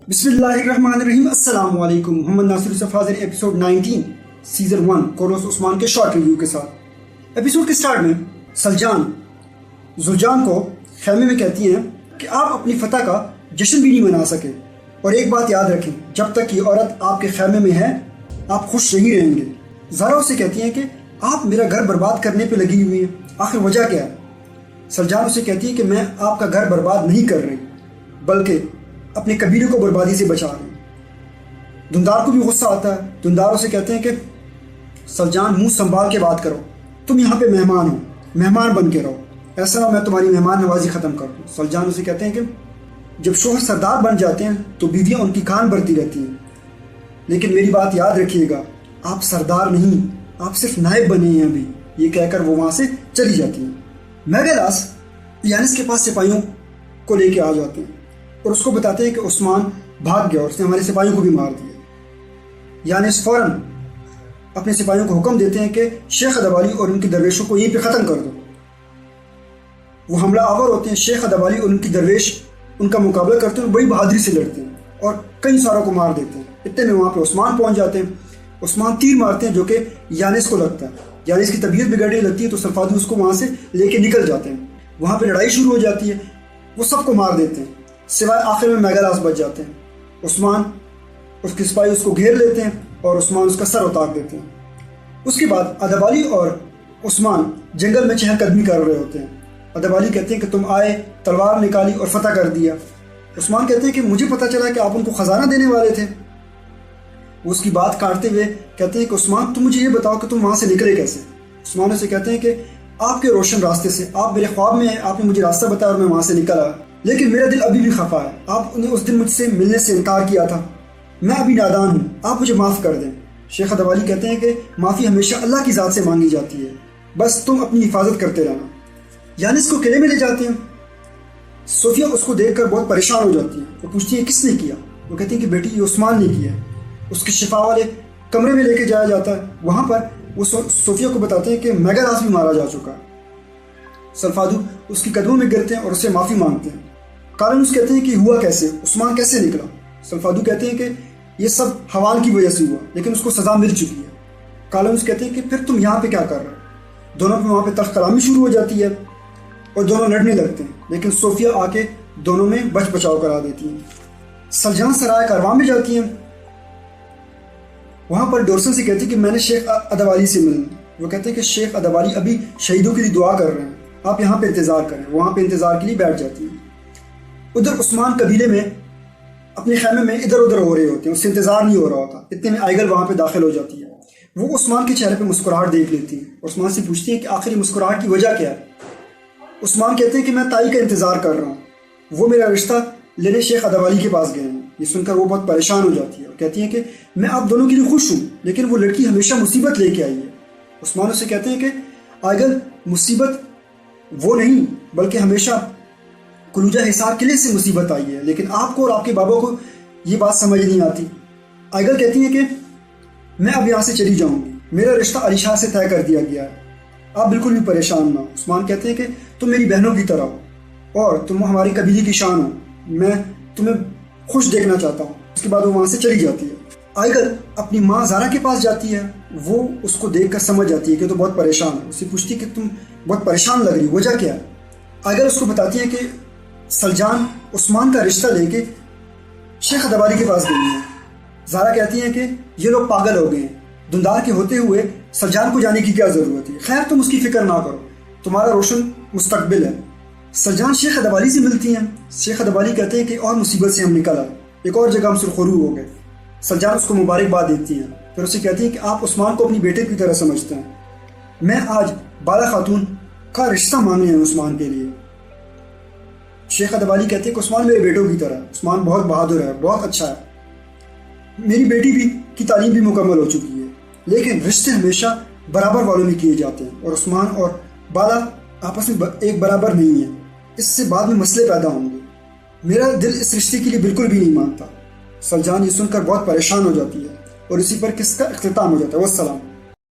बिस्मिल्लाहिर्रहमानिर्रहीम। अस्सलाम वालेकुम। मोहम्मद नासिर यूसुफ हाजिर एपिसोड 19 सीज़न 1 कोरोस उस्मान के शॉर्ट रिव्यू के साथ। एपिसोड के स्टार्ट में सलजान जुलजान को खैमे में कहती हैं कि आप अपनी फतह का जश्न भी नहीं मना सके, और एक बात याद रखें, जब तक ये औरत आपके खैमे में है आप खुश नहीं रहेंगे। ज़ारा उसे कहती हैं कि आप मेरा घर बर्बाद करने पे लगी हुई हैं, आखिर वजह क्या है? सलजान उसे कहती है कि मैं आपका घर बर्बाद नहीं कर रही, बल्कि अपने कबीले को बर्बादी से बचा रही हूँ। धुंधार को भी गुस्सा आता है। धुंधार उसे कहते हैं कि सलजान, मुंह संभाल के बात करो, तुम यहाँ पे मेहमान हो, मेहमान बन के रहो, ऐसा ना मैं तुम्हारी मेहमान नवाजी ख़त्म कर दूँ। सलजान उसे कहते हैं कि जब शोहर सरदार बन जाते हैं तो बीवियाँ उनकी खान भरती रहती हैं, लेकिन मेरी बात याद रखिएगा, आप सरदार नहीं, आप सिर्फ नायब बने हैं अभी। ये कहकर वो वहाँ से चली जाती हैं। मेगलास यानिस के पास सिपाहियों को लेके आ जाते हैं और उसको बताते हैं कि उस्मान भाग गया और उसने हमारे सिपाहियों को भी मार दिया। यानिस फौरन अपने सिपाहियों को हुक्म देते हैं कि शेख अदवाली और उनकी दरवेशों को यहीं पे ख़त्म कर दो। वो हमला आवर होते हैं। शेख अदवाली और उनकी दरवेश उनका मुकाबला करते हैं और बड़ी बहादुरी से लड़ते हैं और कई सारों को मार देते हैं। इतने में वहाँ पे उस्मान पहुँच जाते हैं। उस्मान तीर मारते हैं जो कि यानिस को लगता है। यानिस की तबीयत बिगड़ने लगती है तो सल्फादू उसको वहाँ से लेके निकल जाते हैं। वहाँ पे लड़ाई शुरू हो जाती है, वो सबको मार देते हैं सिवाय आखिर में मेगलास बच जाते हैं। उस्मान उसके सिपाही उसको घेर लेते हैं और उस्मान उसका सर उतार देते हैं। उसके बाद अदवाली और उस्मान जंगल में चहलकदमी कर रहे होते हैं। अदवाली कहते हैं कि तुम आए, तलवार निकाली और फतह कर दिया। उस्मान कहते हैं कि मुझे पता चला कि आप उनको ख़जाना देने वाले थे। वो उसकी बात काटते हुए कहते हैं कि उस्मान, तुम मुझे ये बताओ कि तुम वहाँ से निकले कैसे? उस्मान उसे कहते हैं कि आपके रोशन रास्ते से, आप मेरे ख्वाब में आपने मुझे रास्ता बताया और मैं वहाँ से निकला, लेकिन मेरा दिल अभी भी खफा है। आपने उस दिन मुझसे मिलने से इनकार किया था, मैं अभी नादान हूँ, आप मुझे माफ़ कर दें। शेख अदवाली कहते हैं कि माफ़ी हमेशा अल्लाह की ज़ात से मांगी जाती है, बस तुम अपनी हिफाजत करते रहना। यानिस को किले में ले जाते हैं। सोफिया उसको देखकर बहुत परेशान हो जाती है। वो पूछती है किसने किया? वो कहती है कि बेटी, ये उस्मान ने किया। उसके शिफा वाले कमरे में लेके जाया जाता है। वहाँ पर वो सोफिया को बताते हैं कि मेगलास भी मारा जा चुका है। सल्फादू उसकी कदमों में गिरते हैं और उससे माफ़ी मांगते हैं। कालूस कहते हैं कि हुआ कैसे, उस्मान कैसे निकला? सल्फादू कहते हैं कि ये सब हवान की वजह से हुआ, लेकिन उसको सज़ा मिल चुकी है। कालूस कहते हैं कि फिर तुम यहाँ पे क्या कर रहे हो? दोनों पे वहाँ पे तख्त कलामी शुरू हो जाती है और दोनों लड़ने लगते हैं, लेकिन सोफिया आके दोनों में बच बचाव करा देती हैं। सलजान सराय कारवां में जाती हैं। वहाँ पर डोरसन से कहती है कि मैंने शेख अदवाली से मिलना। वो कहते हैं कि शेख अदवाली अभी शहीदों के लिए दुआ कर रहे हैं, आप यहाँ पे इंतज़ार करें। वहाँ पे इंतज़ार के लिए बैठ जाती हैं। उधर उस्मान कबीले में अपने खैमे में इधर उधर हो रहे होते हैं, उससे इंतज़ार नहीं हो रहा होता। इतने में आइगल वहाँ पे दाखिल हो जाती है। वो उस्मान के चेहरे पे मुस्कुराहट देख लेती है। उस्मान से पूछती है कि आखिर मुस्कुराहट की वजह क्या है? उस्मान कहते हैं कि मैं ताई का इंतज़ार कर रहा हूँ, वो मेरा रिश्ता लेने शेख अदवाली के पास गए हैं। ये सुनकर वो बहुत परेशान हो जाती है और कहती है कि मैं आप दोनों के लिए खुश हूँ, लेकिन वो लड़की हमेशा मुसीबत लेके आई है। उस्मान उससे कहते हैं कि आइगल, मुसीबत वो नहीं बल्कि हमेशा कुलूजा हिसार किले से मुसीबत आई है, लेकिन आपको और आपके बाबा को ये बात समझ नहीं आती। आइगल कहती है कि मैं अब यहाँ से चली जाऊँगी, मेरा रिश्ता अलीशाह से तय कर दिया गया है, आप बिल्कुल भी परेशान ना हो। उस्मान कहते हैं कि तुम मेरी बहनों की तरह हो और तुम हमारी कबीले की शान हो, मैं तुम्हें खुश देखना चाहता हूँ। उसके बाद वो वहाँ से चली जाती है। आइगल अपनी माँ ज़ारा के पास जाती है। वो उसको देखकर समझ जाती है कि तो बहुत परेशान है। उससे पूछती है कि तुम बहुत परेशान लग रही हो, वजह क्या है? आइगल उसको बताती है कि सलजान उस्मान का रिश्ता लेके शेख अदवाली के पास गई है। ज़ारा कहती हैं कि ये लोग पागल हो गए हैं, धुंधार के होते हुए सलजान को जाने की क्या ज़रूरत है? खैर, तुम उसकी फ़िक्र ना करो, तुम्हारा रोशन मुस्तकबिल है। सलजान शेख अदवाली से मिलती हैं। शेख अदवाली कहते हैं कि और मुसीबत से हम निकल आए, एक और जगह हम सुरखरू हो गए। सलजान उसको मुबारकबाद देती हैं, फिर उसे कहती हैं कि आप उस्मान को अपनी बेटे की तरह समझते हैं, मैं आज बाला खातून का रिश्ता मांगे हैं उस्मान के लिए। शेख अदवाली कहते हैं कि उस्मान मेरे बेटों की तरह, उस्मान बहुत बहादुर है, बहुत अच्छा है, मेरी बेटी भी की तालीम भी मुकम्मल हो चुकी है, लेकिन रिश्ते हमेशा बराबर वालों में किए जाते हैं और उस्मान और बाला आपस में एक बराबर नहीं है, इससे बाद में मसले पैदा होंगे, मेरा दिल इस रिश्ते के लिए बिल्कुल भी नहीं मानता। सलजान ये सुनकर बहुत परेशान हो जाती है और इसी पर किसका इख्तिताम हो जाता है। वस्सलाम।